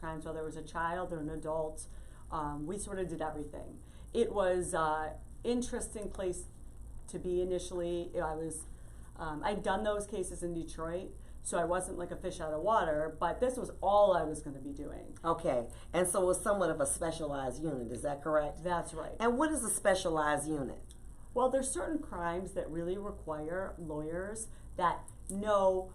crimes, whether it was a child or an adult. We sort of did everything. It was an interesting place to be initially. I'd done those cases in Detroit, so I wasn't like a fish out of water, but this was all I was going to be doing. Okay, and so it was somewhat of a specialized unit, is that correct? That's right. And what is a specialized unit? Well, there's certain crimes that really require lawyers that know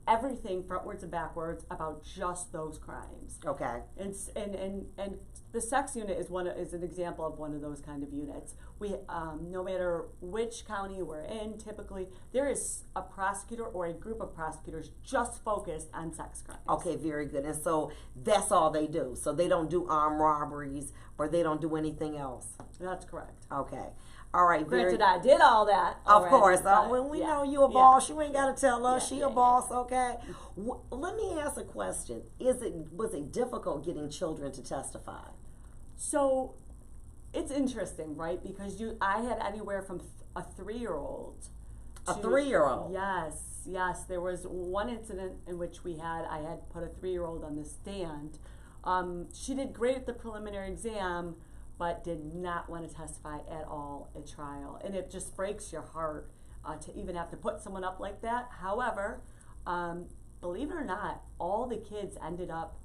everything frontwards and backwards about just those crimes. Okay. And the sex unit is an example of one of those kind of units. We no matter which county we're in, typically there is a prosecutor or a group of prosecutors just focused on sex crimes. Okay, very good. And so that's all they do. So they don't do armed robberies or they don't do anything else. That's correct. Okay. All right. Granted, I did all that already, of course. but When we know you a boss, you ain't got to tell us she a boss, okay? Let me ask a question. Was it difficult getting children to testify? So it's interesting, right? Because I had anywhere from a 3-year-old. A 3-year-old? Yes. There was one incident in which I had put a 3-year-old on the stand. She did great at the preliminary exam, but did not want to testify at all at trial. And it just breaks your heart to even have to put someone up like that. However, believe it or not, all the kids ended up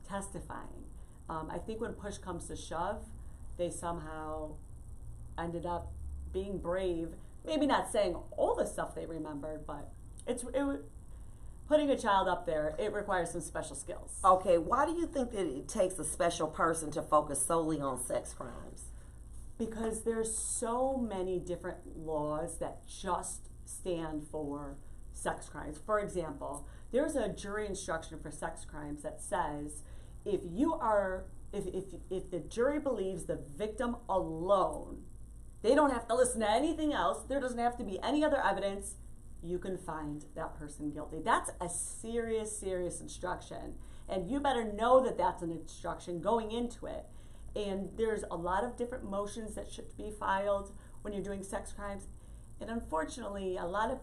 testifying. I think when push comes to shove, they somehow ended up being brave. Maybe not saying all the stuff they remembered, but putting a child up there, it requires some special skills. Okay, why do you think that it takes a special person to focus solely on sex crimes? Because there's so many different laws that just stand for sex crimes. For example, there's a jury instruction for sex crimes that says if the jury believes the victim alone, they don't have to listen to anything else, there doesn't have to be any other evidence, you can find that person guilty. That's a serious instruction. And you better know that that's an instruction going into it. And there's a lot of different motions that should be filed when you're doing sex crimes. And unfortunately, a lot of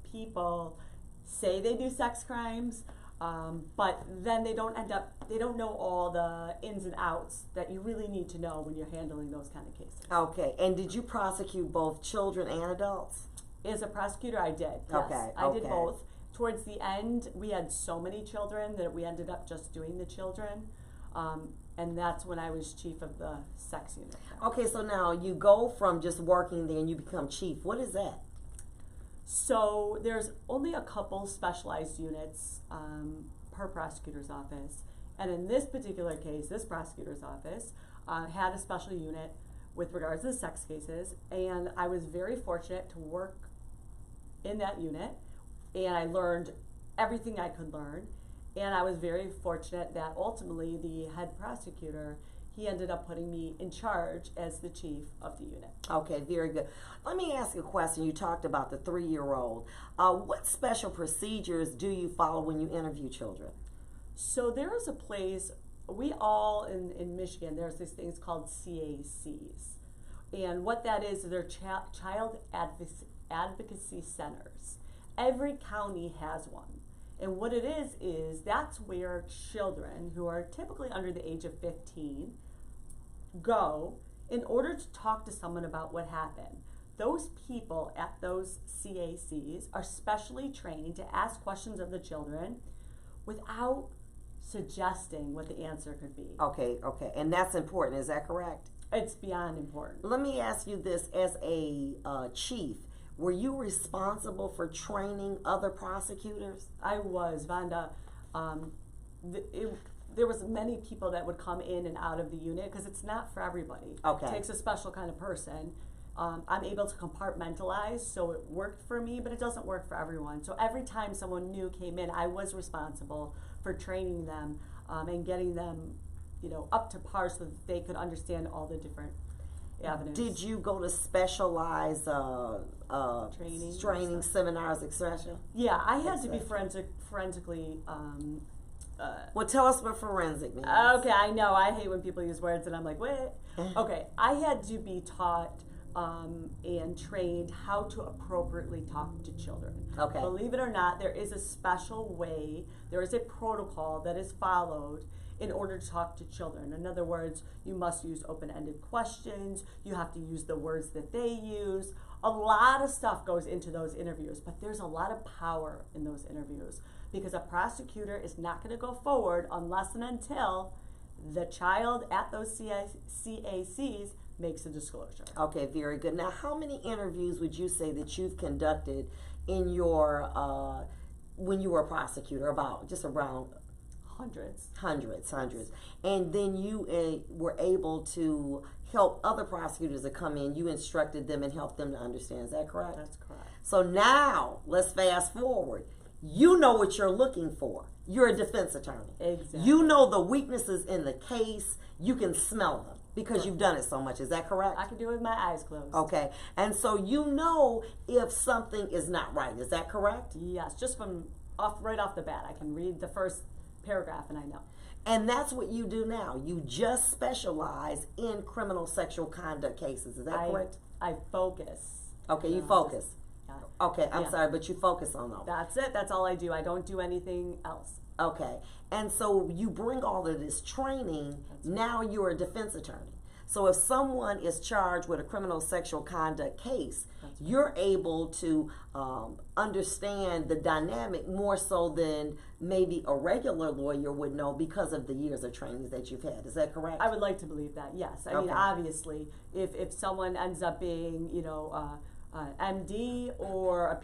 people say they do sex crimes, but then they don't know all the ins and outs that you really need to know when you're handling those kind of cases. Okay, and did you prosecute both children and adults? As a prosecutor, I did. Yes, Okay, I did both. Towards the end, we had so many children that we ended up just doing the children. And that's when I was chief of the sex unit. Okay, so now you go from just working there and you become chief. What is that? So there's only a couple specialized units per prosecutor's office. And in this particular case, this prosecutor's office had a special unit with regards to the sex cases. And I was very fortunate to work in that unit. And I learned everything I could learn. And I was very fortunate that ultimately the head prosecutor, he ended up putting me in charge as the chief of the unit. Okay, very good. Let me ask you a question. You talked about the 3-year-old. What special procedures do you follow when you interview children? So there is a place, we all in Michigan, there's these things called CACs. And what that is, they're child advocacy centers. Every county has one. And what it is that's where children who are typically under the age of 15 go in order to talk to someone about what happened. Those people at those CACs are specially trained to ask questions of the children without suggesting what the answer could be. Okay. And that's important, is that correct? It's beyond important. Let me ask you this, as a chief, were you responsible for training other prosecutors? I was, Vonda. There was many people that would come in and out of the unit because it's not for everybody. Okay. It takes a special kind of person. I'm able to compartmentalize, so it worked for me, but it doesn't work for everyone. So every time someone new came in, I was responsible for training them and getting them, up to par so that they could understand all the different avenues. Did you go to specialized training seminars, etc.? Yeah, I had to be forensically. Well, tell us what forensic means. Okay, I know. I hate when people use words and I'm like, what? Okay, I had to be taught and trained how to appropriately talk to children. Okay. Believe it or not, there is a special way, there is a protocol that is followed in order to talk to children. In other words, you must use open-ended questions, you have to use the words that they use. A lot of stuff goes into those interviews, but there's a lot of power in those interviews because a prosecutor is not going to go forward unless and until the child at those CACs makes a disclosure. Okay, very good. Now, how many interviews would you say that you've conducted in your when you were a prosecutor? About just around Hundreds. And then you were able to help other prosecutors that come in. You instructed them and helped them to understand. Is that correct? That's correct. So now let's fast forward. You know what you're looking for. You're a defense attorney. Exactly. You know the weaknesses in the case. You can smell them because you've done it so much. Is that correct? I can do it with my eyes closed. Okay. And so you know if something is not right. Is that correct? Yes, just right off the bat, I can read the first paragraph and I know. And that's what you do now. You just specialize in criminal sexual conduct cases. Is that correct? I focus. Okay, you focus. Yeah. Okay, I'm sorry, but you focus on those. That's it. That's all I do. I don't do anything else. Okay. And so you bring all of this training. Now you're a defense attorney. So if someone is charged with a criminal sexual conduct case, you're able to understand the dynamic more so than maybe a regular lawyer would know because of the years of training that you've had. Is that correct? I would like to believe that, yes. I mean, obviously, if someone ends up being, MD or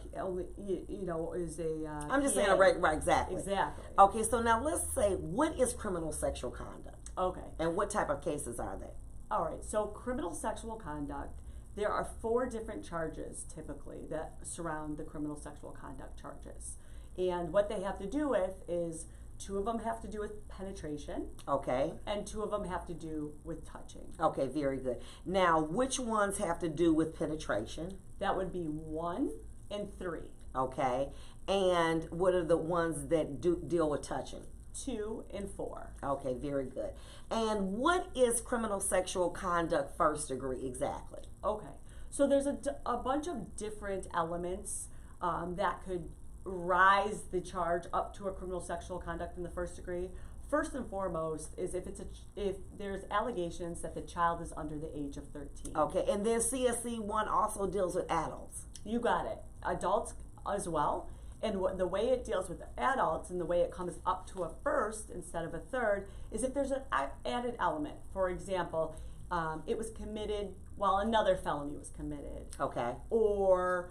is a I'm just PA. saying, right, exactly. Exactly. Okay, so now let's say, what is criminal sexual conduct? Okay. And what type of cases are they? All right, so criminal sexual conduct, there are 4 different charges typically that surround the criminal sexual conduct charges. And what they have to do with is 2 of them have to do with penetration. Okay. And 2 of them have to do with touching. Okay, very good. Now, which ones have to do with penetration? That would be 1 and 3. Okay. And what are the ones that deal with touching? 2 and 4. Okay, very good. And what is criminal sexual conduct first degree exactly? Okay, so there's a bunch of different elements that could rise the charge up to a criminal sexual conduct in the first degree. First and foremost is if there's allegations that the child is under the age of 13. Okay, and then CSC 1 also deals with adults. You got it. Adults as well. And the way it deals with adults and the way it comes up to a first instead of a third is if there's an added element. For example, it was committed while another felony was committed. Okay. Or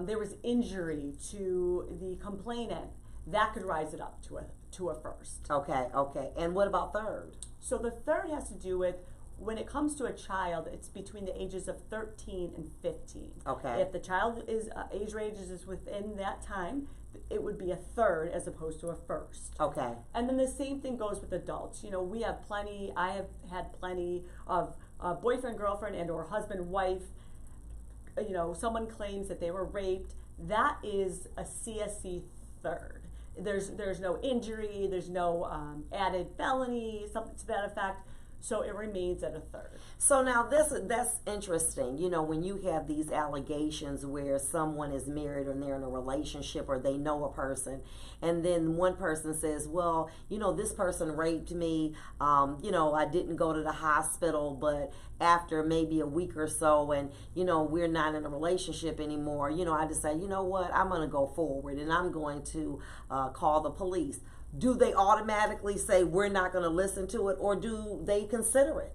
there was injury to the complainant. That could rise it up to a first. Okay. And what about third? So the third has to do with when it comes to a child, it's between the ages of 13 and 15. Okay. If the child is age range is within that time, it would be a third as opposed to a first. Okay. And then the same thing goes with adults. We have I have had plenty of boyfriend, girlfriend, and or husband, wife. Someone claims that they were raped. That is a CSC third. There's no injury. There's no added felony, something to that effect. So it remains at a third. So now that's interesting. When you have these allegations where someone is married or they're in a relationship or they know a person, and then one person says, well, this person raped me. I didn't go to the hospital, but after maybe a week or so and, we're not in a relationship anymore, I just say, you know what, I'm going to go forward and I'm going to call the police. Do they automatically say we're not going to listen to it, or do they consider it?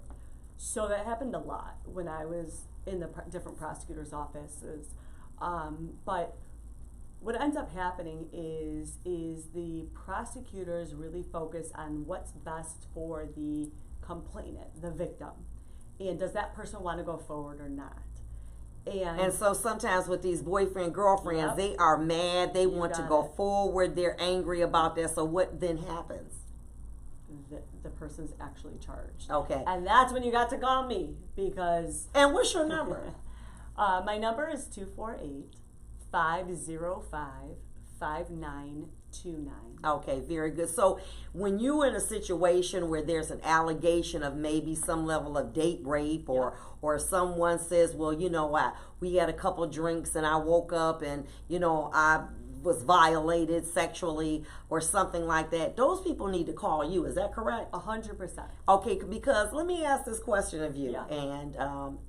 So that happened a lot when I was in the different prosecutors' offices. But what ends up happening is the prosecutors really focus on what's best for the complainant, the victim, and does that person want to go forward or not? And so sometimes with these boyfriend, girlfriends, they are mad. They want to go forward. They're angry about that. So what then happens? The person's actually charged. Okay. And that's when you got to call me because... And what's your number? My number is 248-505-5922. 29. Okay, very good. So when you're in a situation where there's an allegation of maybe some level of date rape, or someone says, well, we had a couple drinks and I woke up and I was violated sexually or something like that, those people need to call you. Is that correct? 100%. Okay, because let me ask this question of you. Yeah. And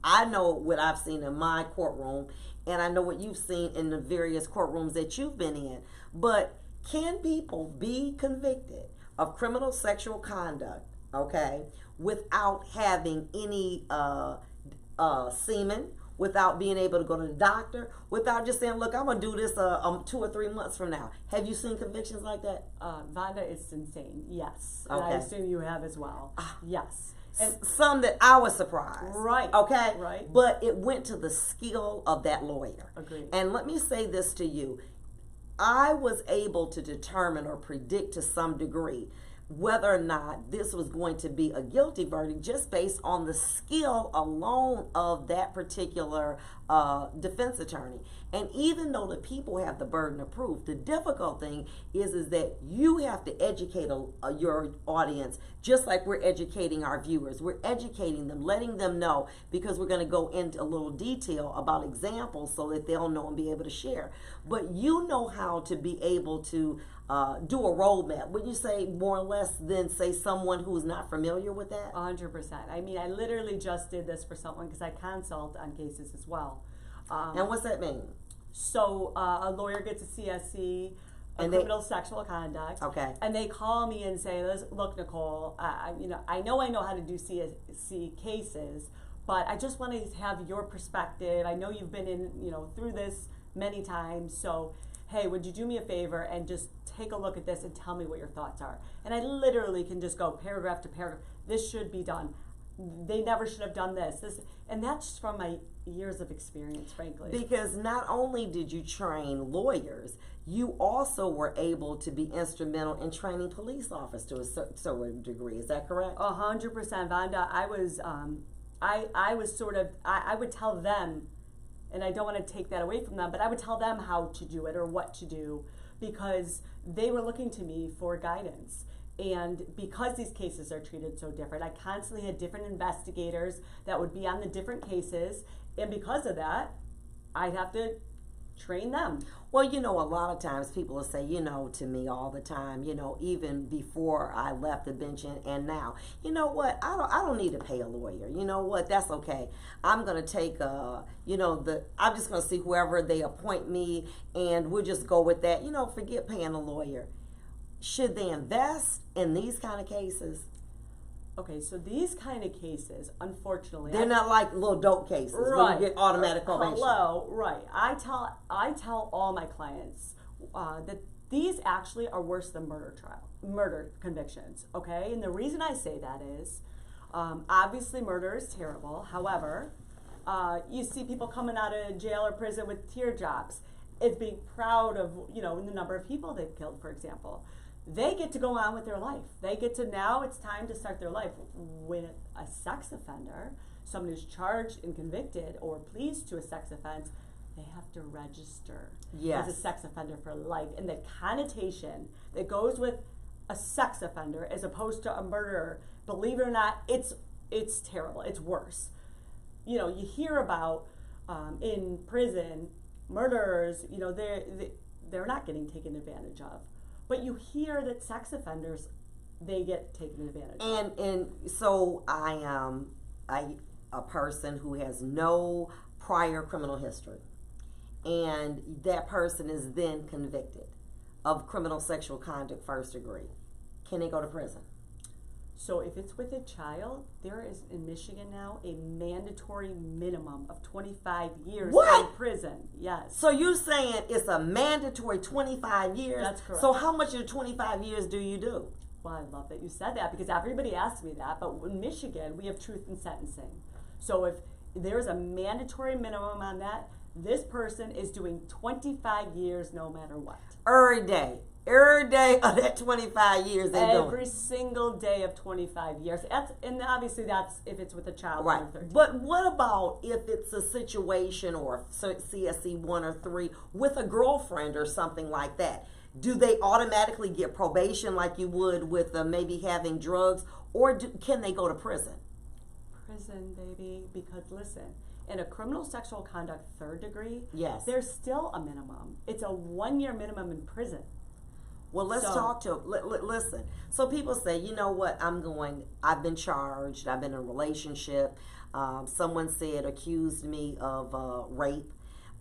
I know what I've seen in my courtroom, and I know what you've seen in the various courtrooms that you've been in. But can people be convicted of criminal sexual conduct, okay, without having any semen, without being able to go to the doctor, without just saying, look, I'm going to do this 2 or 3 months from now? Have you seen convictions like that? Vonda, it's insane. Yes. Okay. And I assume you have as well. Yes. And some that I was surprised. Right. Okay? Right. But it went to the skill of that lawyer. Agreed. And let me say this to you. I was able to determine or predict to some degree whether or not this was going to be a guilty verdict just based on the skill alone of that particular defense attorney. And even though the people have the burden of proof, the difficult thing is that you have to educate your audience just like we're educating our viewers. We're educating them, letting them know, because we're going to go into a little detail about examples so that they'll know and be able to share. But you know how to be able to do a roadmap. Would you say more or less than say someone who's not familiar with that? 100%. I mean, I literally just did this for someone because I consult on cases as well. And what's that mean? So a lawyer gets a CSC, criminal sexual conduct. Okay. And they call me and say, look, Nicole, I know how to do CSC cases, but I just want to have your perspective. I know you've been in, through this many times. So, hey, would you do me a favor and just take a look at this and tell me what your thoughts are? And I literally can just go paragraph to paragraph. This should be done. They never should have done this. And that's just from my years of experience, frankly. Because not only did you train lawyers, you also were able to be instrumental in training police officers to a certain degree. Is that correct? 100%, Vonda. I would tell them, and I don't want to take that away from them, but I would tell them how to do it or what to do, because they were looking to me for guidance. And because these cases are treated so different, I constantly had different investigators that would be on the different cases. And because of that, I'd have to train them. Well, a lot of times people will say, to me all the time, even before I left the bench and now, you know what, I don't need to pay a lawyer. You know what, that's okay. I'm going to take, I'm just going to see whoever they appoint me, and we'll just go with that. Forget paying a lawyer. Should they invest in these kind of cases? Okay, so these kind of cases, unfortunately, they're not like little dope cases right, where you get automatic probation. Hello, right. I tell all my clients that these actually are worse than murder convictions, okay? And the reason I say that is, obviously murder is terrible. However, you see people coming out of jail or prison with teardrops. It's being proud of, the number of people they've killed, for example. They get to go on with their life. They get to, now it's time to start their life. With a sex offender, someone who's charged and convicted or pleased to a sex offense, they have to register as a sex offender for life. And the connotation that goes with a sex offender as opposed to a murderer, believe it or not, it's terrible. It's worse. You hear about in prison, murderers, they're not getting taken advantage of. But you hear that sex offenders, they get taken advantage of. And so I am a person who has no prior criminal history. And that person is then convicted of criminal sexual conduct first degree. Can they go to prison? So if it's with a child, there is in Michigan now a mandatory minimum of 25 years in prison. Yes. So you're saying it's a mandatory 25 years? That's correct. So how much of the 25 years do you do? Well, I love that you said that, because everybody asks me that. But in Michigan, we have truth in sentencing. So if there's a mandatory minimum on that, this person is doing 25 years no matter what. Every day of that 25 years they do. Every single day of 25 years. And obviously that's if it's with a child right. under 13. But what about if it's a situation or CSC 1 or 3 with a girlfriend or something like that? do they automatically get probation like you would with maybe having drugs, or can they go to prison? Prison, baby, because listen, in a criminal sexual conduct third degree, yes, there's still a minimum. It's a 1-year minimum in prison. Well, let's talk to listen. So people say, you know what, I've been charged, I've been in a relationship, someone accused me of rape.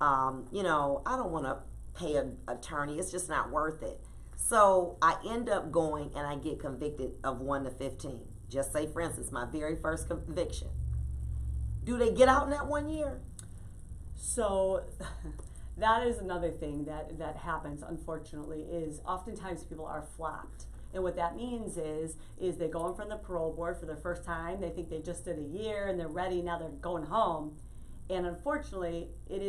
You know, I don't want to pay an attorney, it's just not worth it. So I end up going and I get convicted of 1 to 15. Just say, for instance, my very first conviction. Do they get out in that 1 year? So that is another thing that happens, unfortunately, is oftentimes people are flopped. And what that means is they go in front of the parole board for the first time, they think they just did a year and they're ready, now they're going home. And unfortunately, it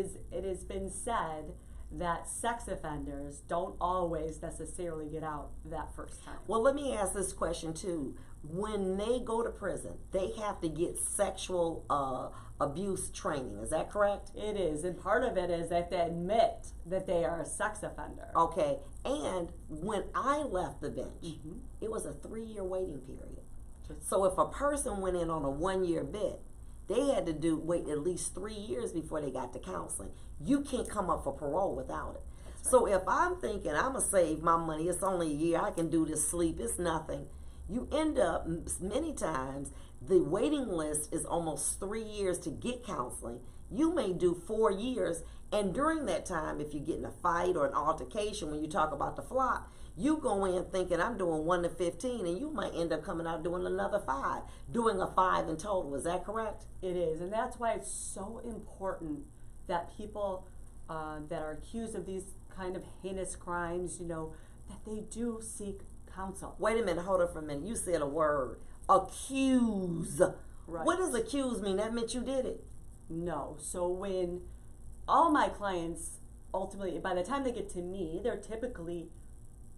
has been said that sex offenders don't always necessarily get out that first time. Well, let me ask this question too. When they go to prison, they have to get sexual abuse training. Is that correct? It is, and part of it is that they admit that they are a sex offender. Okay, and when I left the bench, it was a 3-year waiting period. So if a person went in on a 1-year bit, they had to wait at least 3 years before they got to counseling. You can't come up for parole without it. Right. So if I'm thinking I'm gonna save my money, it's only a year, I can do this sleep, it's nothing. You end up many times the waiting list is almost 3 years to get counseling. You may do 4 years, and during that time, if you get in a fight or an altercation, when you talk about the flop, you go in thinking I'm doing 1 to 15, and you might end up coming out doing another 5, doing a 5 in total. Is that correct? It is, and that's why it's so important that people that are accused of these kind of heinous crimes, you know, that they do seek counsel. Wait a minute, hold on for a minute. You said a word, accuse. Right. What does accuse mean? That meant you did it. No. So when all my clients ultimately, by the time they get to me, they're typically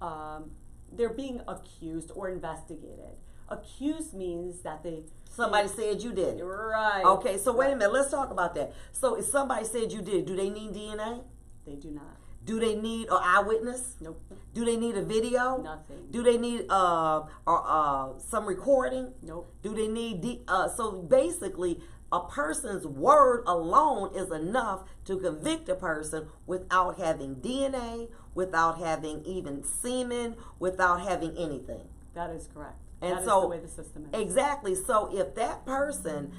they're being accused or investigated. Accused means that somebody said you did it. Right. Okay, so wait a minute, let's talk about that. So if somebody said you did, do they need DNA? They do not. Do they need an eyewitness? Nope. Do they need a video? Nothing. Do they need some recording? Nope. Do they need so basically a person's word alone is enough to convict a person without having DNA, without having even semen, without having anything. That is correct. And that so, is the way the system is. Exactly. So if that person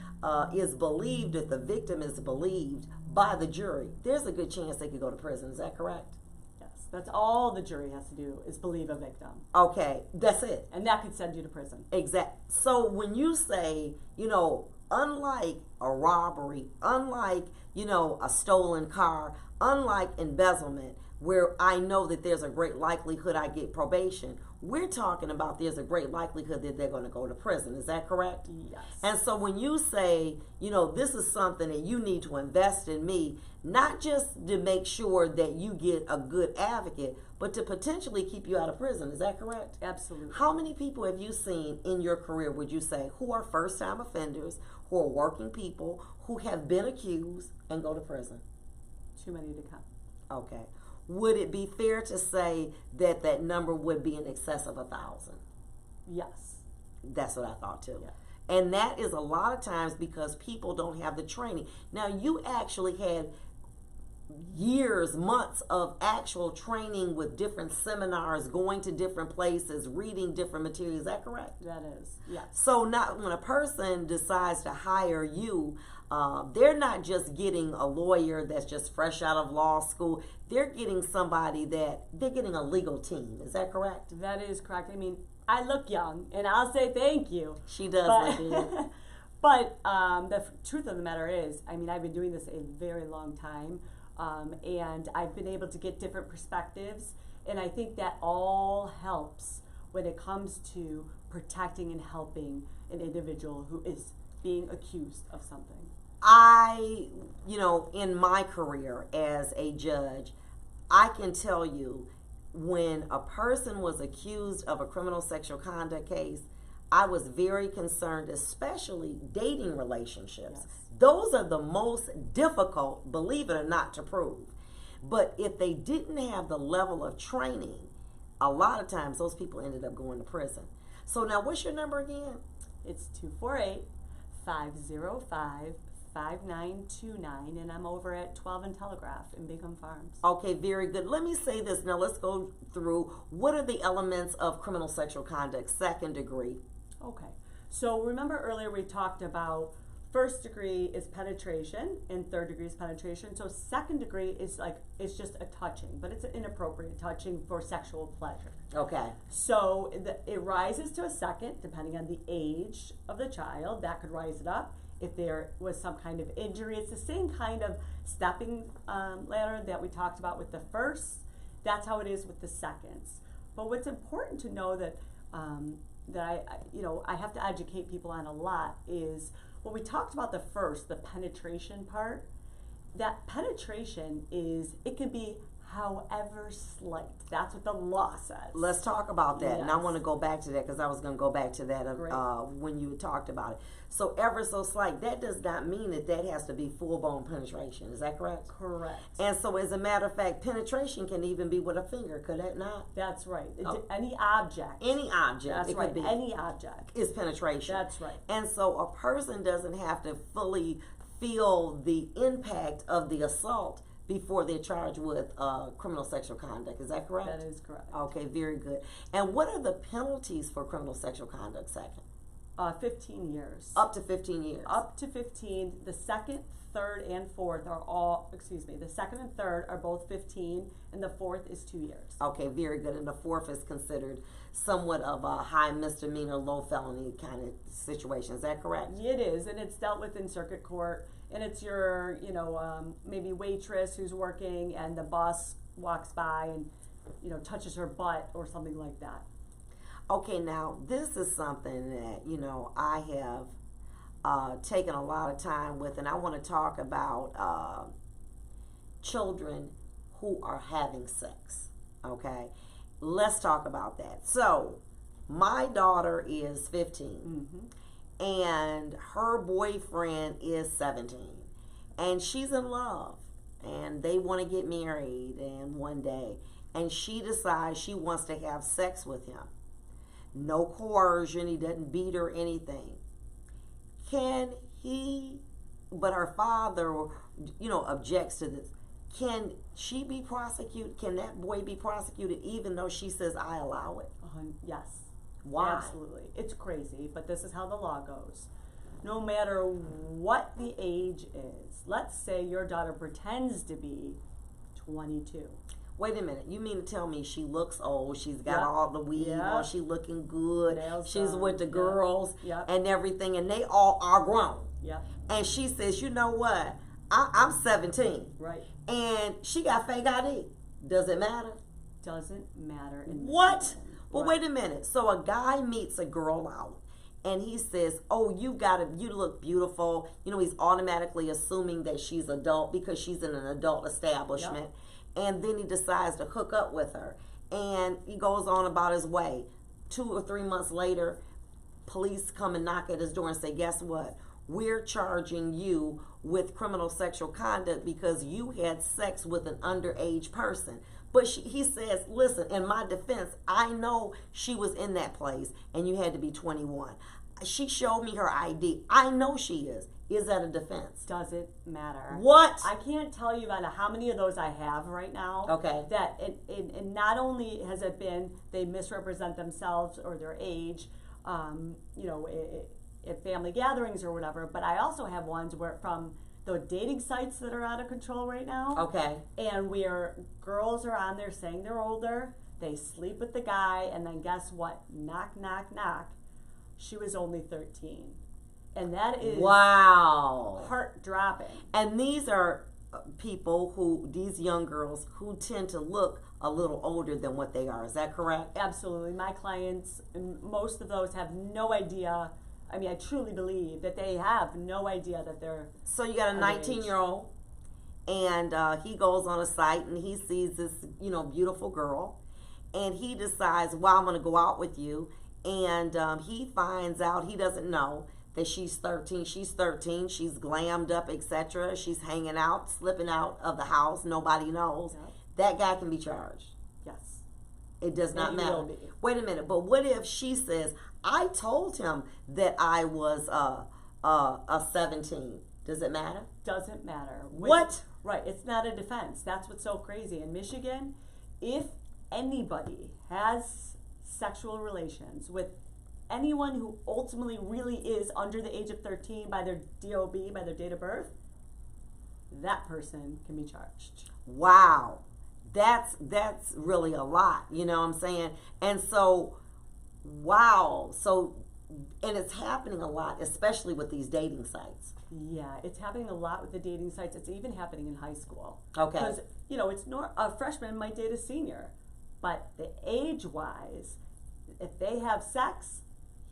is believed, if the victim is believed by the jury, there's a good chance they could go to prison. Is that correct? Yes. That's all the jury has to do is believe a victim. Okay. That's it. And that could send you to prison. Exactly. So when you say, you know, unlike a robbery, unlike, you know, a stolen car, unlike embezzlement, where I know that there's a great likelihood I get probation, we're talking about there's a great likelihood that they're going to go to prison. Is that correct? Yes. And so when you say, you know, this is something that you need to invest in me, not just to make sure that you get a good advocate, but to potentially keep you out of prison. Is that correct? Absolutely. How many people have you seen in your career, would you say, who are first-time offenders, who are working people, who have been accused and go to prison? Too many to count. Okay. Would it be fair to say that that number would be in excess of 1,000? Yes. That's what I thought too. Yeah. And that is a lot of times because people don't have the training. Now, you actually had years, months of actual training with different seminars, going to different places, reading different materials. Is that correct? That is, yes. So not when a person decides to hire you, they're not just getting a lawyer that's just fresh out of law school. They're getting somebody they're getting a legal team. Is that correct? That is correct. I mean, I look young, and I'll say thank you. She does look young. But the truth of the matter is, I mean, I've been doing this a very long time, and I've been able to get different perspectives, and I think that all helps when it comes to protecting and helping an individual who is being accused of something. You know, in my career as a judge, I can tell you when a person was accused of a criminal sexual conduct case, I was very concerned, especially dating relationships. Yes. Those are the most difficult, believe it or not, to prove. But if they didn't have the level of training, a lot of times those people ended up going to prison. So now, what's your number again? It's 248-505-5929, and I'm over at 12 and Telegraph in Bingham Farms. Okay, very good. Let me say this. Now, let's go through what are the elements of criminal sexual conduct, second degree. Okay. So remember earlier we talked about first degree is penetration and third degree is penetration. So second degree is it's just a touching, but it's an inappropriate touching for sexual pleasure. Okay. So it rises to a second depending on the age of the child. That could rise it up. If there was some kind of injury, it's the same kind of stepping ladder that we talked about with the first. That's how it is with the seconds. But what's important to know that I have to educate people on a lot is when we talked about the first, the penetration part, that penetration it can be however slight. That's what the law says. Let's talk about that. Yes. And I want to go back to that because I was going to go back to that when you talked about it. So ever so slight, that does not mean that has to be full-blown penetration. Is that correct? Correct. And so as a matter of fact, penetration can even be with a finger. Could that not? That's right. Oh. Any object. Any object. That's it right. could be. Any object. Is penetration. That's right. And so a person doesn't have to fully feel the impact of the assault before they're charged with criminal sexual conduct. Is that correct? That is correct. Okay, very good. And what are the penalties for criminal sexual conduct, second? 15 years. Up to 15 years. Up to 15. The second, third, and fourth the second and third are both 15, and the fourth is 2 years. Okay, very good. And the fourth is considered somewhat of a high misdemeanor, low felony kind of situation. Is that correct? It is, and it's dealt with in circuit court. And it's your, maybe waitress who's working, and the boss walks by and, touches her butt or something like that. Okay, now this is something that, I have taken a lot of time with, and I want to talk about children who are having sex. Okay, let's talk about that. So, my daughter is 15. Mm-hmm. And her boyfriend is 17, and she's in love, and they want to get married and one day, and she decides she wants to have sex with him. No coercion, he doesn't beat her or anything. But her father, objects to this. Can she be prosecuted? Can that boy be prosecuted even though she says, I allow it? Yes. Why? Absolutely. It's crazy, but this is how the law goes. No matter what the age is, let's say your daughter pretends to be 22. Wait a minute. You mean to tell me she looks old, she's got all the weave on, she's looking good, she's with the girls and everything, and they all are grown. Yep. And she says, you know what? I'm 17. Right. And she got fake ID. Does it matter? Doesn't matter. What? Well, wait a minute. So a guy meets a girl out, and he says, oh, you look beautiful. He's automatically assuming that she's adult because she's in an adult establishment. Yep. And then he decides to hook up with her. And he goes on about his way. 2 or 3 months later, police come and knock at his door and say, guess what? We're charging you with criminal sexual conduct because you had sex with an underage person. But he says, listen, in my defense, I know she was in that place and you had to be 21. She showed me her ID. I know she is. Is that a defense? Doesn't matter. What? I can't tell you about how many of those I have right now. Okay. That it not only has it been they misrepresent themselves or their age, at family gatherings or whatever, but I also have ones where from the dating sites that are out of control right now. Okay. And where girls are on there saying they're older, they sleep with the guy, and then guess what? Knock, knock, knock. She was only 13. And that is heart-dropping. And these are these young girls who tend to look a little older than what they are. Is that correct? Absolutely. My clients, most of those have no idea. I mean, I truly believe that they have no idea that they're So you got a 19-year-old, and he goes on a site, and he sees this, beautiful girl, and he decides, well, I'm going to go out with you, and he finds out, he doesn't know, that she's 13. She's 13. She's glammed up, etc. She's hanging out, slipping out of the house. Nobody knows. Yep. That guy can be charged. Yes. It does not Then you will matter. be. Wait a minute. But what if she says, I told him that I was a 17? Does it matter? Doesn't matter. What? Right. It's not a defense. That's what's so crazy. In Michigan, if anybody has sexual relations with anyone who ultimately really is under the age of 13 by their DOB, by their date of birth, that person can be charged. Wow. That's really a lot, you know what I'm saying? And so, wow. So, and it's happening a lot, especially with these dating sites. Yeah, it's happening a lot with the dating sites. It's even happening in high school. Okay. Because, you know, a freshman might date a senior, but the age-wise, if they have sex,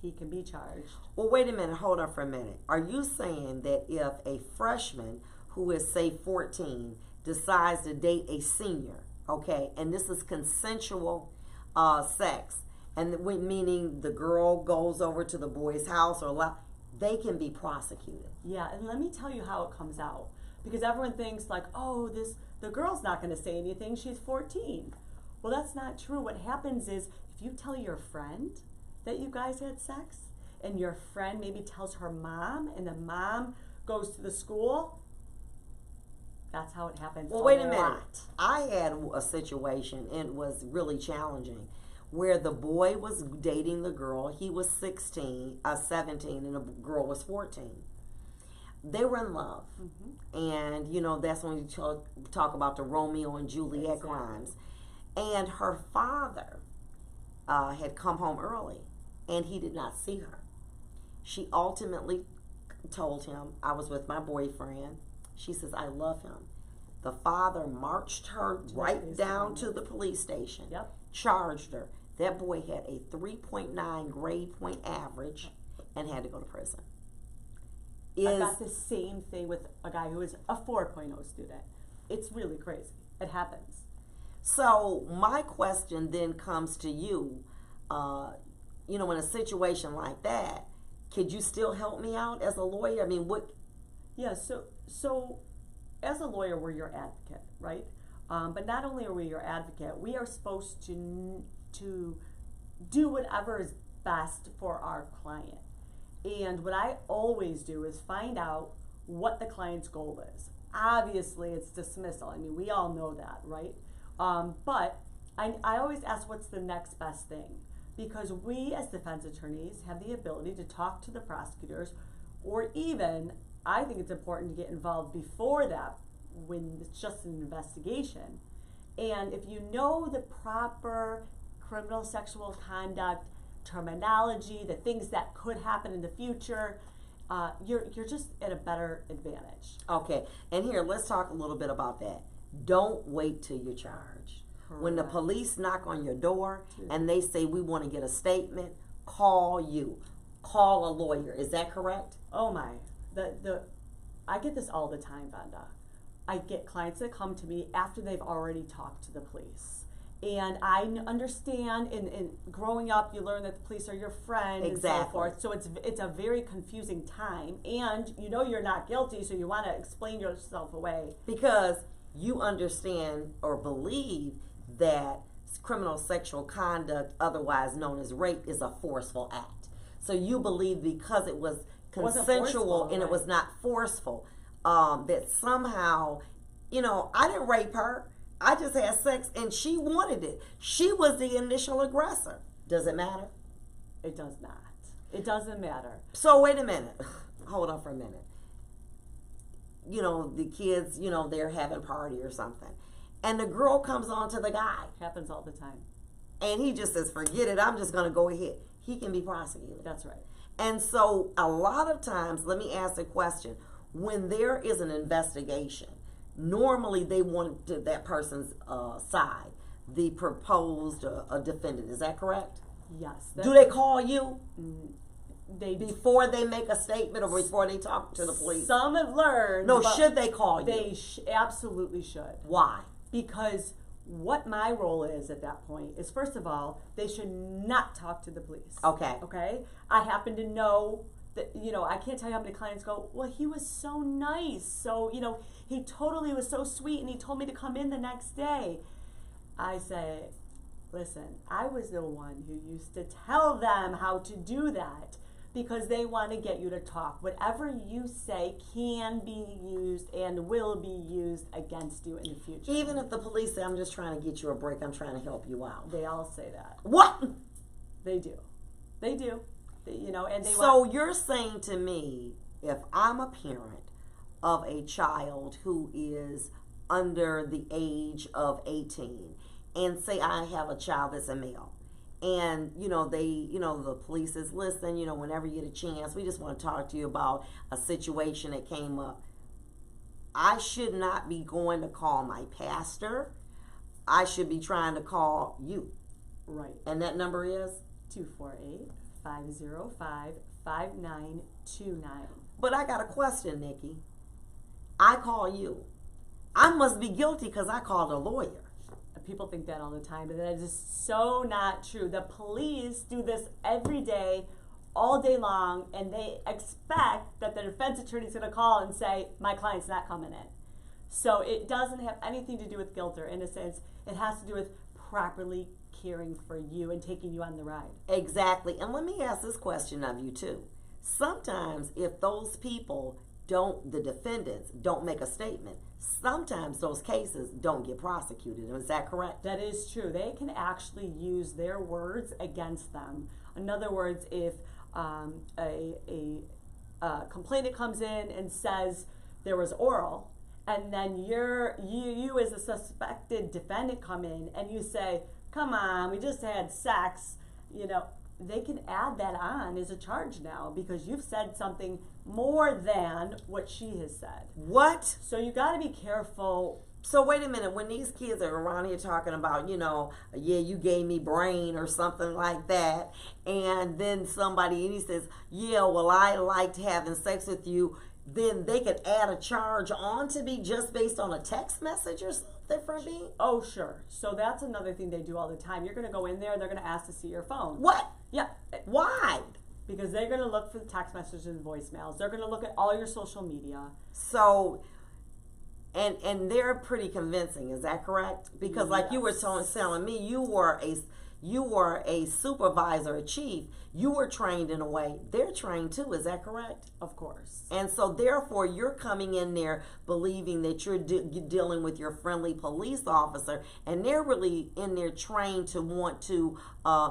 he can be charged. Well, wait a minute. Hold on for a minute. Are you saying that if a freshman who is, say, 14 decides to date a senior, okay, and this is consensual sex, and meaning the girl goes over to the boy's house they can be prosecuted? Yeah, and let me tell you how it comes out. Because everyone thinks like, oh, the girl's not going to say anything. She's 14. Well, that's not true. What happens is if you tell your friend that you guys had sex, and your friend maybe tells her mom, and the mom goes to the school, that's how it happens. Well, wait a minute. I had a situation, and it was really challenging, where the boy was dating the girl. He was 17, and the girl was 14. They were in love. Mm-hmm. And, you know, that's when you talk about the Romeo and Juliet crimes. And her father had come home early, and he did not see her. She ultimately told him, I was with my boyfriend. She says, I love him. The father marched her right down to the police station, charged her. That boy had a 3.9 grade point average and had to go to prison. I got the same thing with a guy who was a 4.0 student. It's really crazy. It happens. So my question then comes to you, you know, in a situation like that, could you still help me out as a lawyer? I mean, what? Yeah, so as a lawyer, we're your advocate, right? But not only are we your advocate, we are supposed to do whatever is best for our client. And what I always do is find out what the client's goal is. Obviously, it's dismissal. I mean, we all know that, right? But I always ask what's the next best thing, because we as defense attorneys have the ability to talk to the prosecutors, or even, I think it's important to get involved before that when it's just an investigation. And if you know the proper criminal sexual conduct terminology, the things that could happen in the future, you're just at a better advantage. Okay, and here, let's talk a little bit about that. Don't wait till you're charged. Correct. When the police knock on your door and they say, we want to get a statement, call you. Call a lawyer. Is that correct? Oh my. I get this all the time, Vonda. I get clients that come to me after they've already talked to the police. And I understand, in growing up, you learn that the police are your friend and so forth. So it's a very confusing time. And you know you're not guilty, so you want to explain yourself away. Because you understand or believe that criminal sexual conduct, otherwise known as rape, is a forceful act. So you believe because it was consensual and it was not forceful, that somehow, you know, I didn't rape her. I just had sex and she wanted it. She was the initial aggressor. Does it matter? It does not. It doesn't matter. So wait a minute. Hold on for a minute. You know, the kids, you know, they're having a party or something. And the girl comes on to the guy. Happens all the time. And he just says, forget it, I'm just going to go ahead. He can be prosecuted. That's right. And so a lot of times, let me ask a question. When there is an investigation, normally they want that person's side, the proposed defendant. Is that correct? Yes. Do they call you? Before they make a statement or before they talk to the police? Some have learned. No, should they call you? They absolutely should. Why? Because what my role is at that point is, first of all, they should not talk to the police. Okay. Okay? I happen to know that, you know, I can't tell you how many clients go, well, he was so nice. So, you know, he totally was so sweet and he told me to come in the next day. I say, Listen, I was the one who used to tell them how to do that because they want to get you to talk. Whatever you say can be used and will be used against you in the future. Even if the police say, I'm just trying to get you a break, I'm trying to help you out. They all say that. What? They do. They do. And they So you're saying to me, if I'm a parent of a child who is under the age of 18, and say I have a child that's a male, and the police is listen, whenever you get a chance, we just want to talk to you about a situation that came up. I should not be going to call my pastor. I should be trying to call you. Right. And that number is 248-505-5929. But I got a question, Nickki. I call you. I must be guilty because I called a lawyer. People think that all the time, but that is so not true. The police do this every day, all day long, and they expect that the defense attorney is going to call and say, my client's not coming in. So it doesn't have anything to do with guilt or innocence. It has to do with properly caring for you and taking you on the ride. Exactly. And let me ask this question of you too. Sometimes if those people the defendants don't make a statement, sometimes those cases don't get prosecuted. Is that correct? That is true. They can actually use their words against them. In other words, if a complainant comes in and says there was oral, and then you as a suspected defendant come in and you say, come on, we just had sex, they can add that on as a charge now because you've said something more than what she has said. What? So you got to be careful. So wait a minute, when these kids are around here talking about, you gave me brain or something like that, and then somebody, and he says, yeah, well, I liked having sex with you, then they could add a charge on to be just based on a text message or something from me? Oh, sure. So that's another thing they do all the time. You're going to go in there, they're going to ask to see your phone. What? Yeah. Why? Because they're going to look for the text messages and voicemails. They're going to look at all your social media. So, and they're pretty convincing. Is that correct? Because like you were telling me, you were a supervisor, a chief. You were trained in a way. They're trained too. Is that correct? Of course. And so therefore, you're coming in there believing that you're dealing with your friendly police officer, and they're really in there trained to want to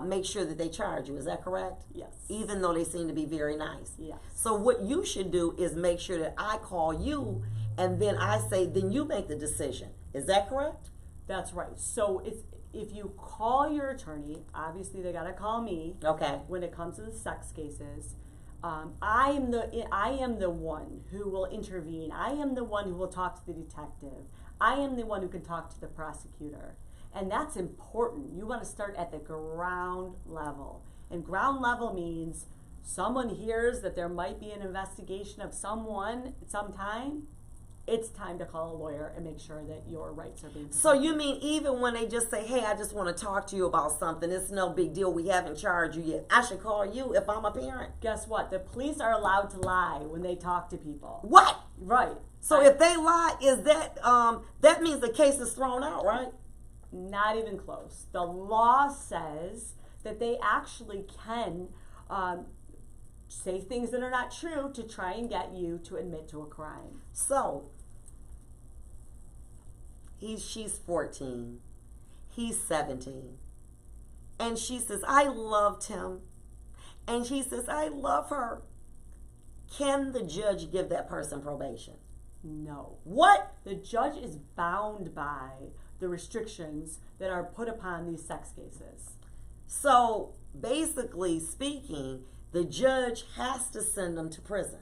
make sure that they charge you. Is that correct? Yes. Even though they seem to be very nice. Yes. So what you should do is make sure that I call you, and then I say, then you make the decision. Is that correct? That's right. So if you call your attorney, obviously they got to call me. Okay. When it comes to the sex cases, I am the one who will intervene. I am the one who will talk to the detective. I am the one who can talk to the prosecutor. And that's important. You want to start at the ground level. And ground level means someone hears that there might be an investigation of someone sometime. It's time to call a lawyer and make sure that your rights are being protected. So you mean even when they just say, hey, I just want to talk to you about something, it's no big deal, we haven't charged you yet, I should call you if I'm a parent? Guess what? The police are allowed to lie when they talk to people. What? Right. So if they lie, is that that means the case is thrown out, right? Not even close. The law says that they actually can say things that are not true to try and get you to admit to a crime. So she's 14, he's 17, and she says, I loved him, and she says, I love her. Can the judge give that person probation? No. What? The judge is bound by the restrictions that are put upon these sex cases. So basically speaking, the judge has to send them to prison.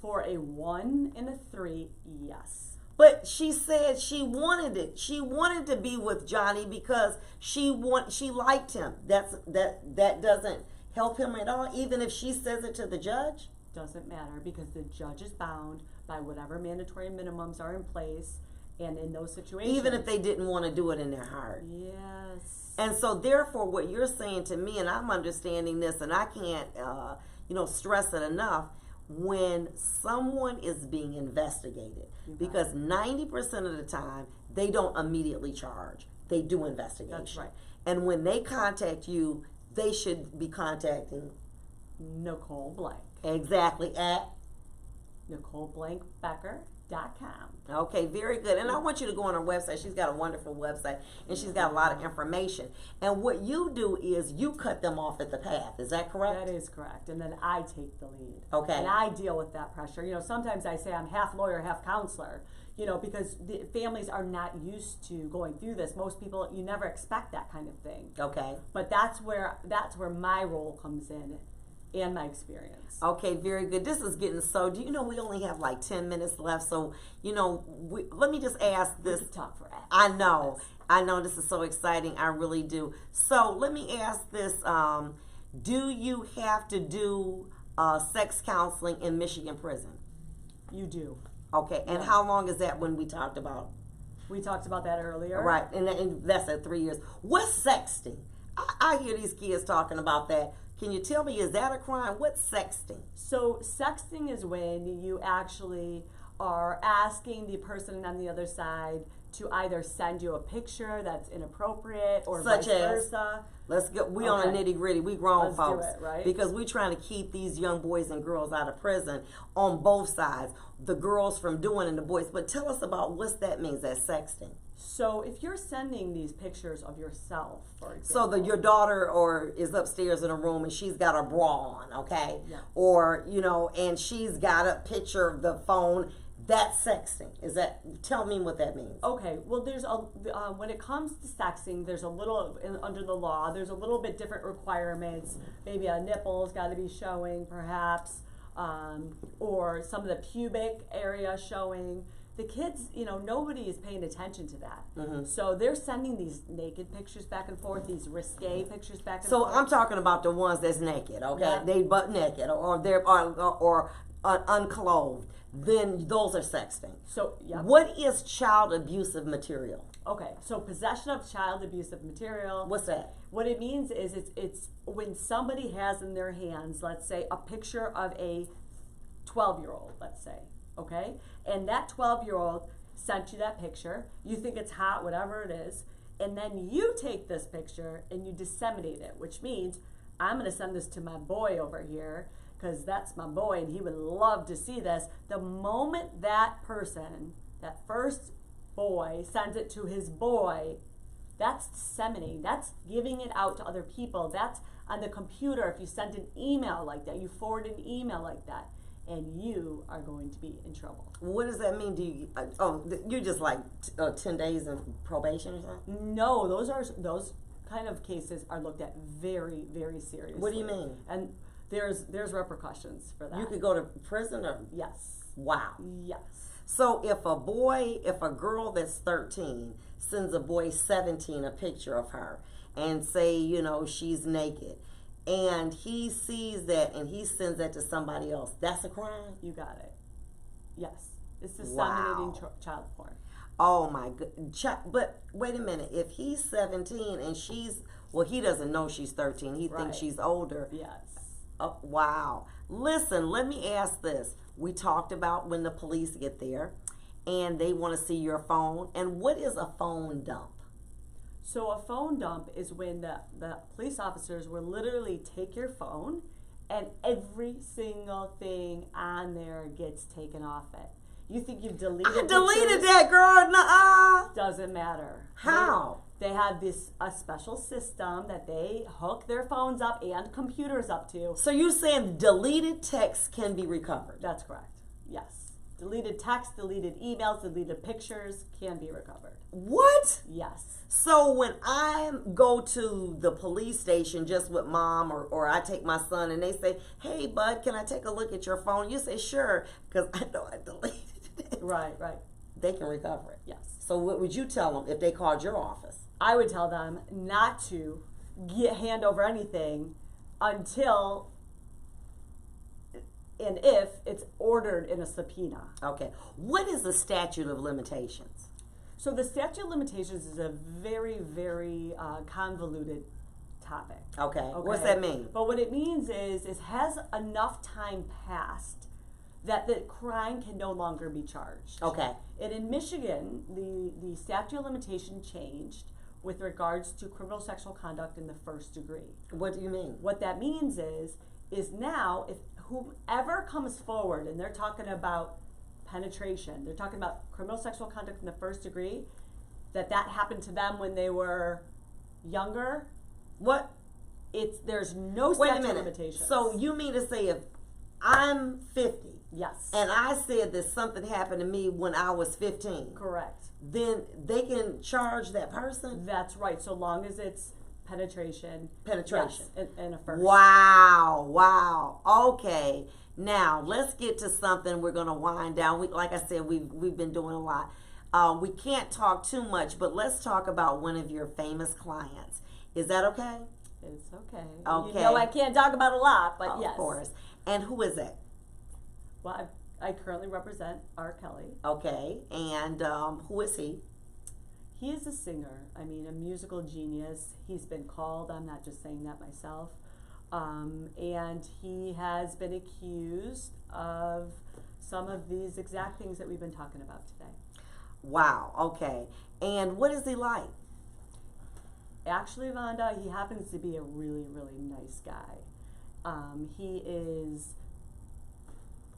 For a 1 and a 3, yes. But she said she wanted it. She wanted to be with Johnny because she liked him. That doesn't help him at all, even if she says it to the judge? Doesn't matter because the judge is bound by whatever mandatory minimums are in place, and in those situations. Even if they didn't want to do it in their heart. Yes. And so therefore what you're saying to me, and I'm understanding this, and I can't stress it enough, when someone is being investigated, because 90% of the time they don't immediately charge, they do investigation. That's right. And when they contact you, they should be contacting Nicole Blank. exactly at NicoleBlankBecker.com. Okay, very good. And I want you to go on her website. She's got a wonderful website, and she's got a lot of information. And what you do is you cut them off at the path. Is that correct? That is correct. And then I take the lead. Okay. And I deal with that pressure. You know, sometimes I say I'm half lawyer, half counselor, you know, because the families are not used to going through this. Most people, you never expect that kind of thing. Okay. But that's where my role comes in and my experience. Okay, very good. This is getting so, do you know we only have like 10 minutes left, so, you know, let me just ask this. We could talk forever. I know this is so exciting, I really do. So let me ask this, do you have to do sex counseling in Michigan prison? You do. Okay, and Yeah. how long is that when we talked about? We talked about that earlier. Right, and that's at 3 years. What's sexting? I hear these kids talking about that. Can you tell me, is that a crime? What's sexting? So sexting is when you actually are asking the person on the other side to either send you a picture that's inappropriate or Such vice as? versa. Let's go. We on the Okay. nitty gritty. We grown Let's do folks, it, right? Because we're trying to keep these young boys and girls out of prison on both sides. The girls from doing and the boys. But tell us about what that means. That sexting. So if you're sending these pictures of yourself, for So example. your daughter is upstairs in a room and she's got her bra on, okay? Yeah. Or and she's got a picture of the phone. That's sexting. Tell me what that means. Okay, well, there's when it comes to sexting, there's a little under the law. There's a little bit different requirements. Maybe a nipple's got to be showing, perhaps, or some of the pubic area showing. The kids, nobody is paying attention to that. Mm-hmm. So they're sending these naked pictures back and forth, these risque pictures back and So forth. I'm talking about the ones that's naked, okay? Yeah. They butt naked or they're or unclothed. Then those are sexting. So, yeah. What is child abusive material? Okay, so possession of child abusive material. What's that? What it means is it's when somebody has in their hands, let's say, a picture of a 12-year-old, let's say, okay? And that 12-year-old sent you that picture. You think it's hot, whatever it is. And then you take this picture and you disseminate it, which means I'm going to send this to my boy over here because that's my boy and he would love to see this. The moment that person, that first boy, sends it to his boy, that's disseminating. That's giving it out to other people. That's on the computer. If you send an email like that, you forward an email like that, and you are going to be in trouble. What does that mean? Do you? You're just like 10 days of probation or something? No, those kind of cases are looked at very, very seriously. What do you mean? And there's repercussions for that. You could go to prison or? Yes. Wow. Yes. So if a girl that's 13 sends a boy 17 a picture of her and say, she's naked, and he sees that and he sends that to somebody else, that's a crime? You got it. Yes. It's disseminating child porn. Oh my good. But wait a minute. If he's 17 and he doesn't know she's 13. He thinks she's older. Yes. Oh, wow. Listen, let me ask this. We talked about when the police get there and they want to see your phone. And what is a phone dump? So a phone dump is when the police officers will literally take your phone and every single thing on there gets taken off it. You think you've deleted I deleted pictures? that, girl. Nuh-uh. Doesn't matter. How? They have a special system that they hook their phones up and computers up to. So you're saying deleted text can be recovered? That's correct. Yes. Deleted text, deleted emails, deleted pictures can be recovered. What? Yes. So when I go to the police station just with mom or I take my son and they say, hey, bud, can I take a look at your phone? You say, sure, because I know I deleted it. Right. They can recover it. Yes. So what would you tell them if they called your office? I would tell them not to hand over anything until and if it's ordered in a subpoena. Okay. What is the statute of limitations? So the statute of limitations is a very, very convoluted topic. Okay. What's that mean? But what it means is has enough time passed that the crime can no longer be charged. Okay. And in Michigan, the statute of limitation changed with regards to criminal sexual conduct in the first degree. What do you mean? What that means is now if whoever comes forward and they're talking about penetration, they're talking about criminal sexual conduct in the first degree, that happened to them when they were younger, there's no statute of limitations. So you mean to say if I'm 50, yes, and I said that something happened to me when I was 15, correct, then they can charge that person? That's right, so long as it's penetration. Yes, and a first. Wow. Okay. Now let's get to something. We're gonna wind down. Like I said, we've been doing a lot. We can't talk too much, but let's talk about one of your famous clients. Is that okay? It's okay. Okay. You know I can't talk about a lot, but yes. Of course. And who is it? Well, I currently represent R. Kelly. Okay. And who is he? He is a singer. I mean, a musical genius. He's been called. I'm not just saying that myself. And he has been accused of some of these exact things that we've been talking about today. Wow. Okay. And what is he like? Actually, Vonda, he happens to be a really, really nice guy.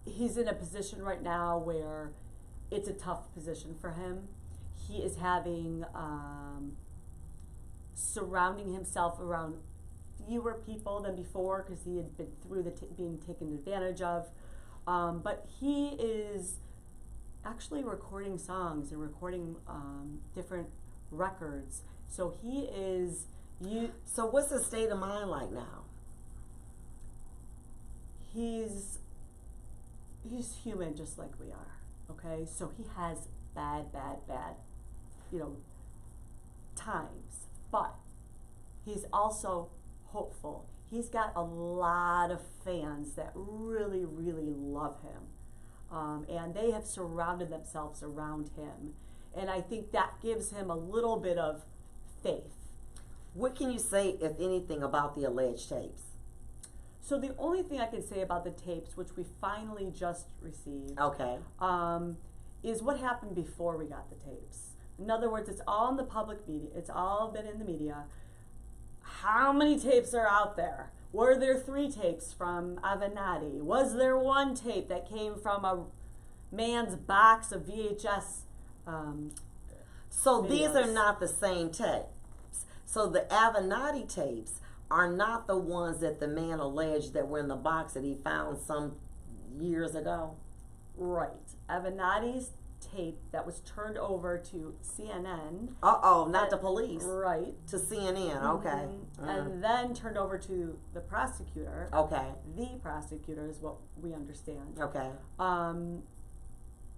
He's in a position right now where it's a tough position for him. He is having, surrounding himself around fewer people than before because he had been through being taken advantage of. But he is actually recording songs and recording different records. So he is So what's his state of mind like now? He's human just like we are. Okay? So he has bad, times. But he's also hopeful. He's got a lot of fans that really, really love him. And they have surrounded themselves around him. And I think that gives him a little bit of faith. What can you say, if anything, about the alleged tapes? So the only thing I can say about the tapes, which we finally just received, okay, is what happened before we got the tapes. In other words, it's all in the public media. It's all been in the media. How many tapes are out there? Were there 3 tapes from Avenatti? Was there 1 tape that came from a man's box of VHS? So videos? These are not the same tapes. So the Avenatti tapes are not the ones that the man alleged that were in the box that he found some years ago? Right. Avenatti's tape that was turned over to CNN. Not the police. Right. To CNN, okay. And then turned over to the prosecutor. Okay. The prosecutor is what we understand. Okay.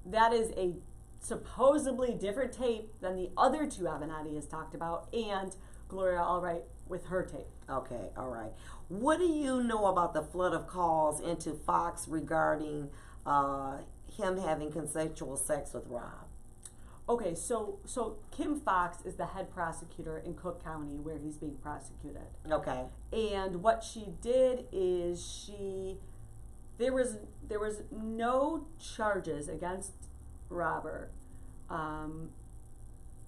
That is a supposedly different tape than the other 2 Avenatti has talked about, and Gloria Allred with her tape. Okay, all right. What do you know about the flood of calls into Fox regarding him having consensual sex with Rob? Okay, so Kim Fox is the head prosecutor in Cook County where he's being prosecuted. Okay. And what she did is there was no charges against Robert.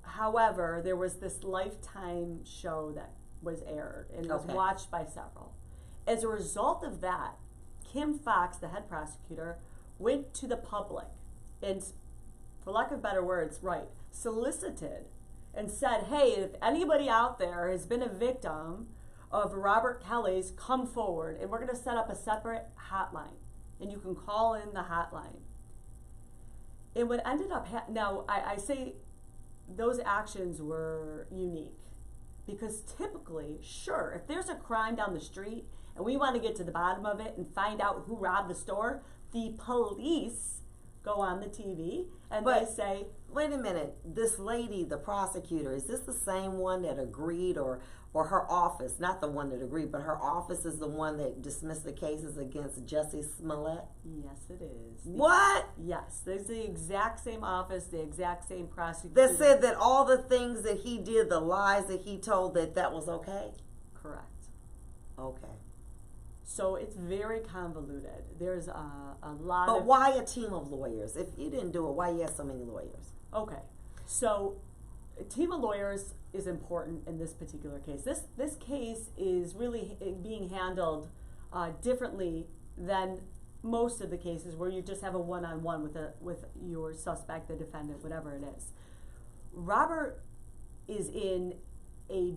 However, there was this Lifetime show that was aired, and it was watched by several. As a result of that, Kim Fox, the head prosecutor, went to the public and, for lack of better words, solicited and said, hey, if anybody out there has been a victim of Robert Kelly's, come forward, and we're going to set up a separate hotline, and you can call in the hotline. And what ended up, now I say those actions were unique because typically, sure, if there's a crime down the street and we want to get to the bottom of it and find out who robbed the store, the police go on the TV and they say, wait a minute, this lady, the prosecutor, is this the same one that agreed, or her office, not the one that agreed, but her office is the one that dismissed the cases against Jussie Smollett? Yes, it is. What? Yes, there's the exact same office, the exact same prosecutor. That said that all the things that he did, the lies that he told, that was okay? Correct. Okay. So it's very convoluted. There's a lot But why a team of lawyers? If you didn't do it, why you have so many lawyers? Okay. So team of lawyers is important in this particular case. This case is really being handled differently than most of the cases where you just have a one-on-one with your suspect, the defendant, whatever it is. Robert is in a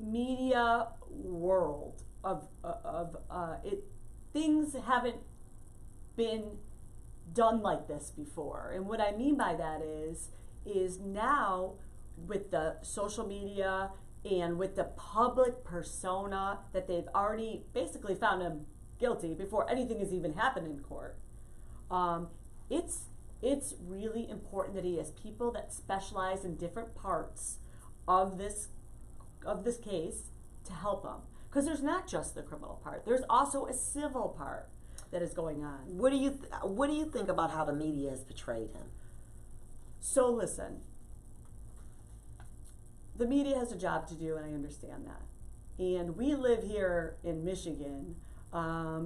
media world of it. Things haven't been done like this before, and what I mean by that is now with the social media and with the public persona that they've already basically found him guilty before anything has even happened in court. It's really important that he has people that specialize in different parts of this case to help him, because there's not just the criminal part. There's also a civil part that is going on. What do you think about how the media has portrayed him? So listen, the media has a job to do, and I understand that. And we live here in Michigan,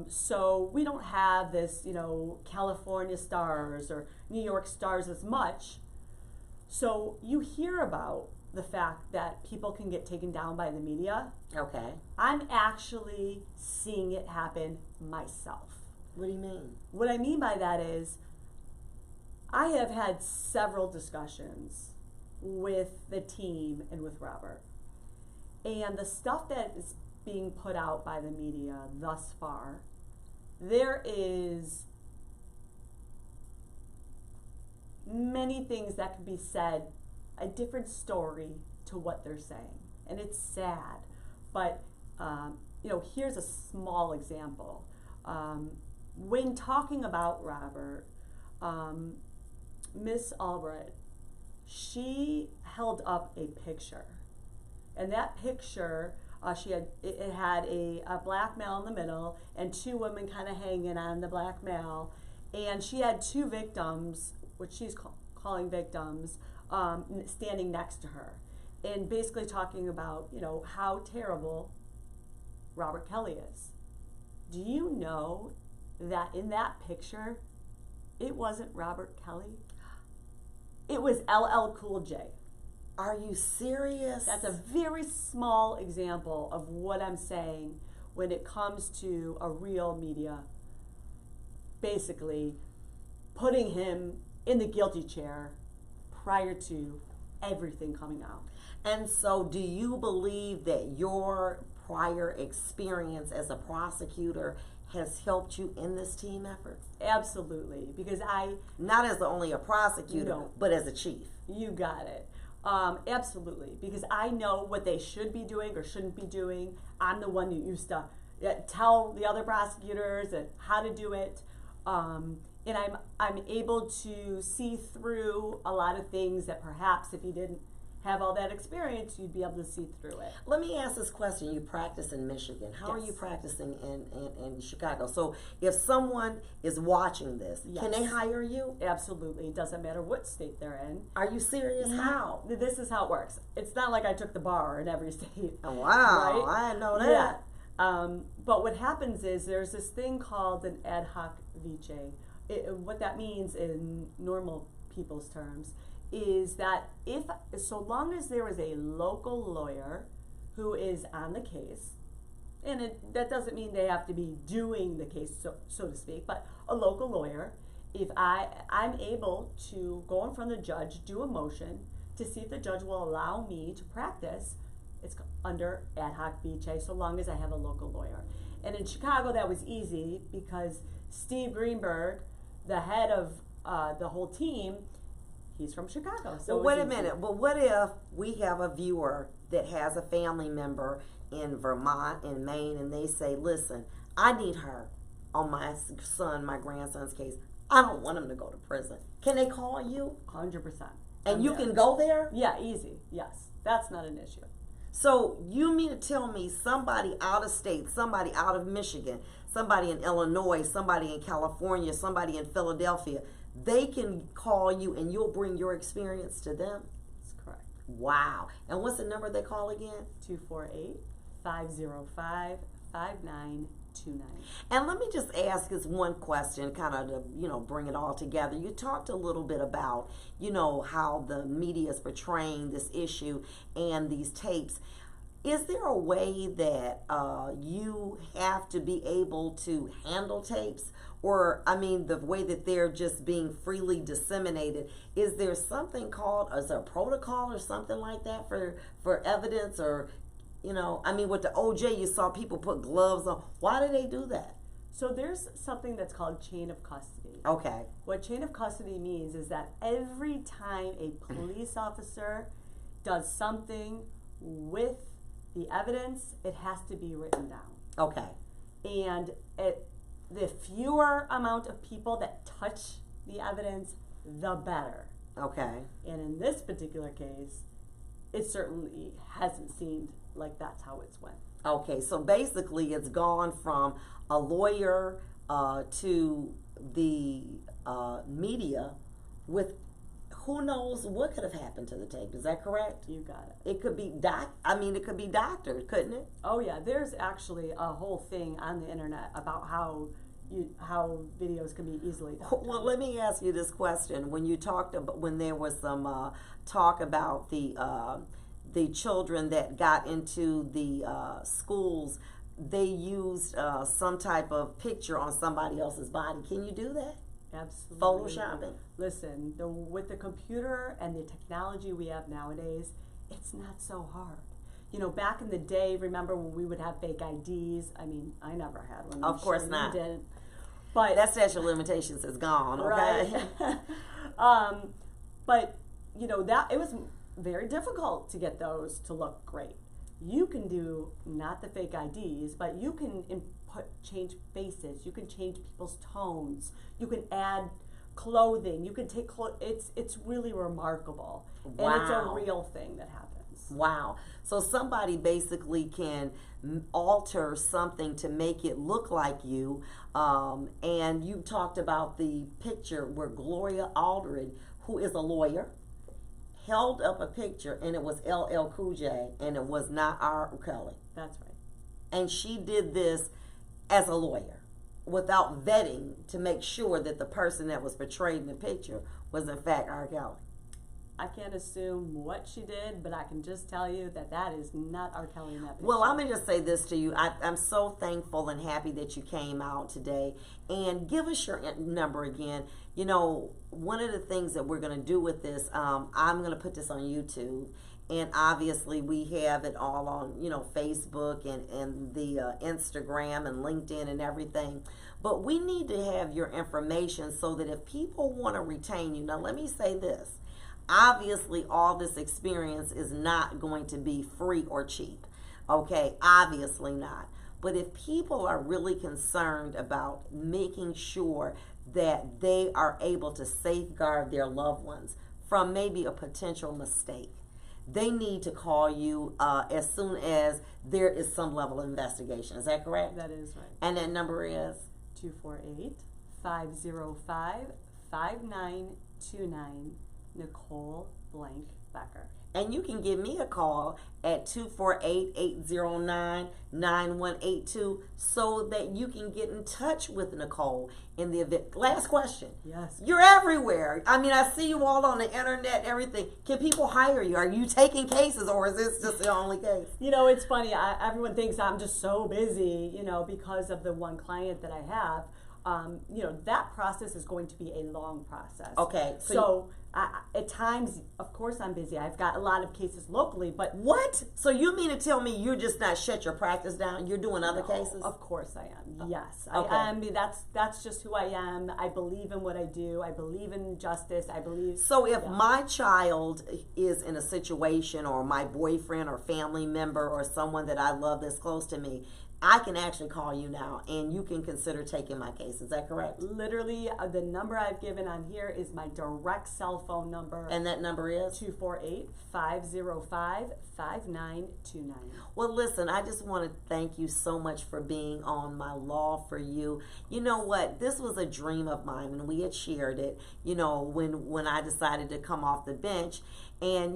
so we don't have this, California stars or New York stars as much. So you hear about the fact that people can get taken down by the media. Okay. I'm actually seeing it happen myself. What do you mean? What I mean by that is I have had several discussions with the team and with Robert. And the stuff that is being put out by the media thus far, there is many things that can be said, a different story to what they're saying. And it's sad. But, here's a small example. When talking about Robert, Miss Albright, she held up a picture. And that picture, it had a black male in the middle and two women kind of hanging on the black male. And she had two victims, which she's calling victims, standing next to her. And basically talking about, how terrible Robert Kelly is. Do you know that in that picture, it wasn't Robert Kelly? It was LL Cool J. Are you serious? That's a very small example of what I'm saying when it comes to a real media basically putting him in the guilty chair prior to everything coming out. And so do you believe that your prior experience as a prosecutor has helped you in this team effort? Absolutely, because not as only a prosecutor, no, but as a chief. You got it. Absolutely, because I know what they should be doing or shouldn't be doing. I'm the one who used to tell the other prosecutors and how to do it, and I'm able to see through a lot of things that perhaps if you didn't have all that experience, you'd be able to see through it. Let me ask this question. You practice in Michigan. How are Yes. you practicing in Chicago? So if someone is watching this, Yes. can they hire you? Absolutely. It doesn't matter what state they're in. Are you serious? How? This is how it works. It's not like I took the bar in every state. Oh, wow. Right? I didn't know that. Yeah. But what happens is there's this thing called an ad hoc vice. What that means in normal people's terms is that so long as there is a local lawyer who is on the case, and that doesn't mean they have to be doing the case, so to speak, but a local lawyer, if I'm able to go in front of the judge, do a motion to see if the judge will allow me to practice, it's under ad hoc vice, so long as I have a local lawyer. And in Chicago, that was easy because Steve Greenberg, the head of the whole team, he's from Chicago. So wait a minute. But what if we have a viewer that has a family member in Vermont, in Maine, and they say, listen, I need her on my grandson's case. I don't want him to go to prison. Can they call you? 100%. And you can go there? Yeah, easy. Yes. That's not an issue. So you mean to tell me somebody out of state, somebody out of Michigan, somebody in Illinois, somebody in California, somebody in Philadelphia, they can call you and you'll bring your experience to them? That's correct. Wow. And what's the number they call again? 248-505-5988. And let me just ask this one question, kind of to, bring it all together. You talked a little bit about, how the media is portraying this issue and these tapes. Is there a way that you have to be able to handle tapes? Or, the way that they're just being freely disseminated, is there something called, is there a protocol or something like that for evidence? Or, with the OJ, you saw people put gloves on. Why do they do that? So there's something that's called chain of custody. Okay. What chain of custody means is that every time a police officer does something with the evidence, it has to be written down. Okay. And the fewer amount of people that touch the evidence, the better. Okay. And in this particular case, it certainly hasn't seemed like that's how it's went. Okay, so basically it's gone from a lawyer to the media with who knows what could have happened to the tape. Is that correct? You got it. It could be it could be doctored, couldn't it? Oh yeah, there's actually a whole thing on the internet about how videos can be easily doctored. Well, let me ask you this question: when you talked about, when there was some talk about the children that got into the schools, they used some type of picture on somebody else's body. Can you do that? Absolutely. Photoshopping? Listen, with the computer and the technology we have nowadays, it's not so hard. Back in the day, remember when we would have fake IDs? I never had one. Of course not. You didn't. But that statute of limitations is gone, okay? Right. But, that it was very difficult to get those to look great. You can do not the fake IDs, but you can change faces. You can change people's tones. You can add clothing. You can take it's really remarkable. Wow. And it's a real thing that happens. Wow. So somebody basically can alter something to make it look like you. And you talked about the picture where Gloria Aldridge, who is a lawyer, held up a picture, and it was LL Cool J, and it was not R. Kelly. That's right. And she did this as a lawyer without vetting to make sure that the person that was portrayed in the picture was in fact R. Kelly. I can't assume what she did, but I can just tell you that is not R. Kelly in that picture. Well, I'm going to just say this to you. I'm so thankful and happy that you came out today. And give us your number again. One of the things that we're going to do with this, I'm going to put this on YouTube. And obviously we have it all on, Facebook and the Instagram and LinkedIn and everything. But we need to have your information so that if people want to retain you. Now, let me say this. Obviously, all this experience is not going to be free or cheap. Okay, obviously not. But if people are really concerned about making sure that they are able to safeguard their loved ones from maybe a potential mistake, they need to call you as soon as there is some level of investigation. Is that correct? That is right. And that number is? 248-505-5929. Nicole Blank Becker. And you can give me a call at 248-809-9182 so that you can get in touch with Nicole in the event. Last question. Yes. You're everywhere. I see you all on the internet, everything. Can people hire you? Are you taking cases, or is this just the only case? It's funny. Everyone thinks I'm just so busy, because of the one client that I have. That process is going to be a long process. Okay. So at times, of course, I'm busy. I've got a lot of cases locally, but what? So you mean to tell me you're just not shut your practice down? You're doing other cases? Of course I am. Yes, okay. I am. That's just who I am. I believe in what I do. I believe in justice. I believe. So if my child is in a situation, or my boyfriend or family member or someone that I love that's close to me, I can actually call you now, and you can consider taking my case. Is that correct? Literally, the number I've given on here is my direct cell phone number. And that number is? 248-505-5929. Well, listen, I just want to thank you so much for being on My Law for You. You know what? This was a dream of mine, and we had shared it, when I decided to come off the bench. And,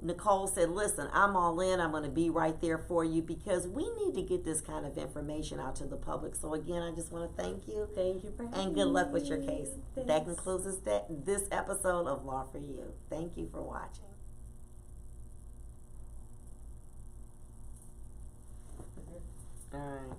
Nicole said, listen, I'm all in. I'm going to be right there for you, because we need to get this kind of of information out to the public. So again, I just want to thank you. Thank you for having And good luck with your me. case. Thanks. That concludes this episode of Law for You. Thank you for watching. All right.